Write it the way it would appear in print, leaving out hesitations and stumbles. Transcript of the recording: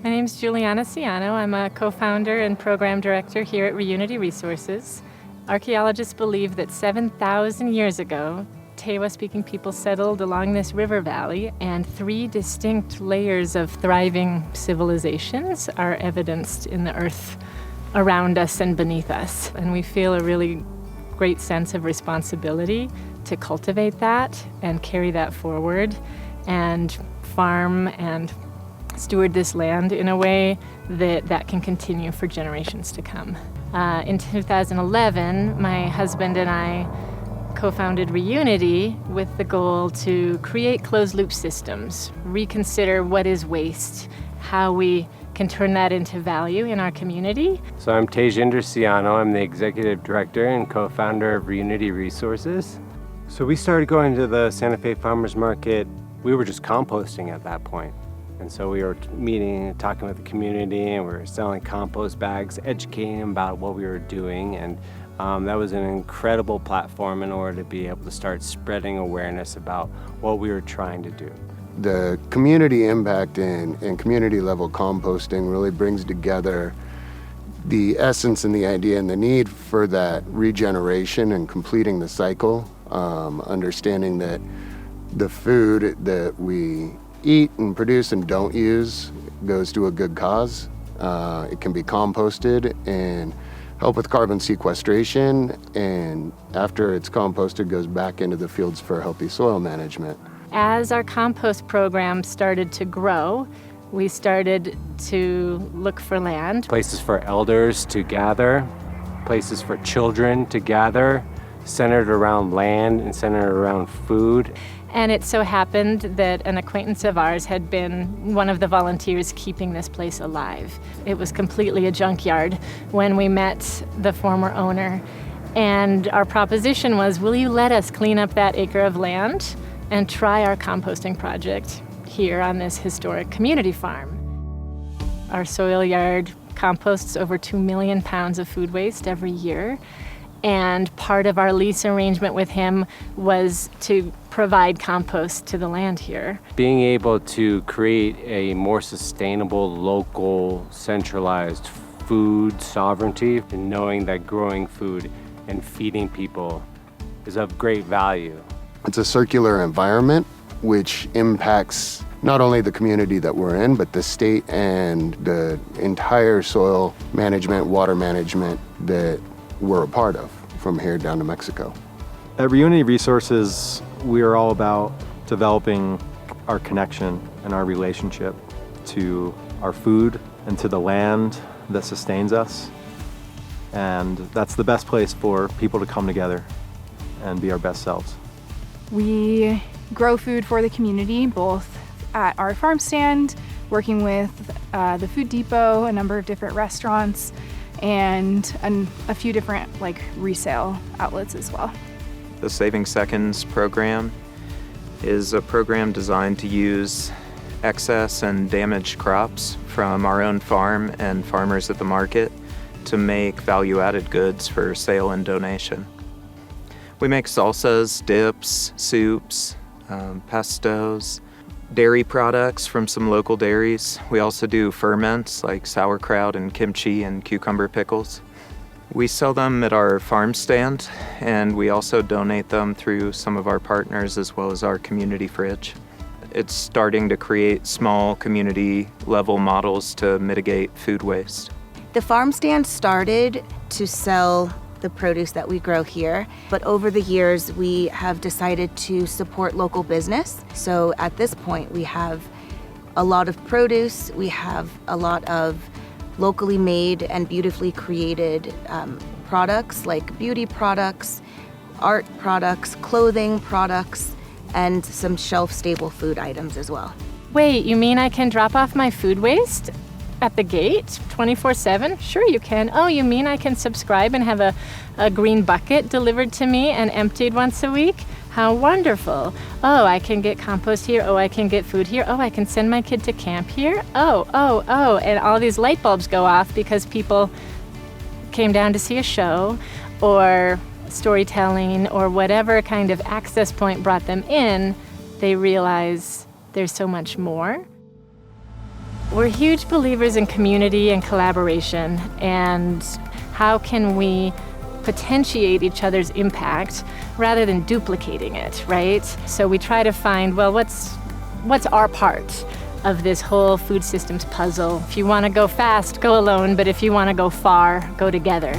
My name is Juliana Ciano. I'm a co-founder and program director here at Reunity Resources. Archaeologists believe that 7,000 years ago, Tewa-speaking people settled along this river valley, and 3 distinct layers of thriving civilizations are evidenced in the earth around us and beneath us. And we feel a really great sense of responsibility to cultivate that and carry that forward and farm and steward this land in a way that can continue for generations to come. In 2011, my husband and I co-founded Reunity with the goal to create closed-loop systems, reconsider what is waste, how we can turn that into value in our community. So I'm Tejinder Ciano. I'm the executive director and co-founder of Reunity Resources. So we started going to the Santa Fe Farmers Market. We were just composting at that point. And so we were meeting and talking with the community, and we were selling compost bags, educating them about what we were doing. And that was an incredible platform in order to be able to start spreading awareness about what we were trying to do. The community impact and community level composting really brings together the essence and the idea and the need for that regeneration and completing the cycle, understanding that the food that we eat and produce and don't use goes to a good cause. It can be composted and help with carbon sequestration, and after it's composted, goes back into the fields for healthy soil management. As our compost program started to grow, we started to look for land. Places for elders to gather, places for children to gather, centered around land and centered around food. And it so happened that an acquaintance of ours had been one of the volunteers keeping this place alive. It was completely a junkyard when we met the former owner. And our proposition was, will you let us clean up that acre of land and try our composting project here on this historic community farm? Our soil yard composts over 2 million pounds of food waste every year. And part of our lease arrangement with him was to provide compost to the land here. Being able to create a more sustainable, local, centralized food sovereignty, and knowing that growing food and feeding people is of great value. It's a circular environment which impacts not only the community that we're in, but the state and the entire soil management, water management that we're a part of from here down to Mexico. At Reunity Resources, we are all about developing our connection and our relationship to our food and to the land that sustains us. And that's the best place for people to come together and be our best selves. We grow food for the community, both at our farm stand, working with the Food Depot, a number of different restaurants, and a few different resale outlets as well. The Saving Seconds program is a program designed to use excess and damaged crops from our own farm and farmers at the market to make value-added goods for sale and donation. We make salsas, dips, soups, pestos, dairy products from some local dairies. We also do ferments like sauerkraut and kimchi and cucumber pickles. We sell them at our farm stand, and we also donate them through some of our partners as well as our community fridge. It's starting to create small community level models to mitigate food waste. The farm stand started to sell the produce that we grow here, but over the years we have decided to support local business. So at this point we have a lot of produce, we have a lot of locally made and beautifully created products like beauty products, art products, clothing products, and some shelf-stable food items as well. Wait, you mean I can drop off my food waste at the gate 24/7? Sure you can. Oh, you mean I can subscribe and have a green bucket delivered to me and emptied once a week? How wonderful. Oh, I can get compost here. Oh, I can get food here. Oh, I can send my kid to camp here. Oh. And all these light bulbs go off because people came down to see a show or storytelling or whatever kind of access point brought them in. They realize there's so much more. We're huge believers in community and collaboration, and how can we potentiate each other's impact rather than duplicating it, right? So we try to find, well, what's our part of this whole food systems puzzle? If you want to go fast, go alone, but if you want to go far, go together.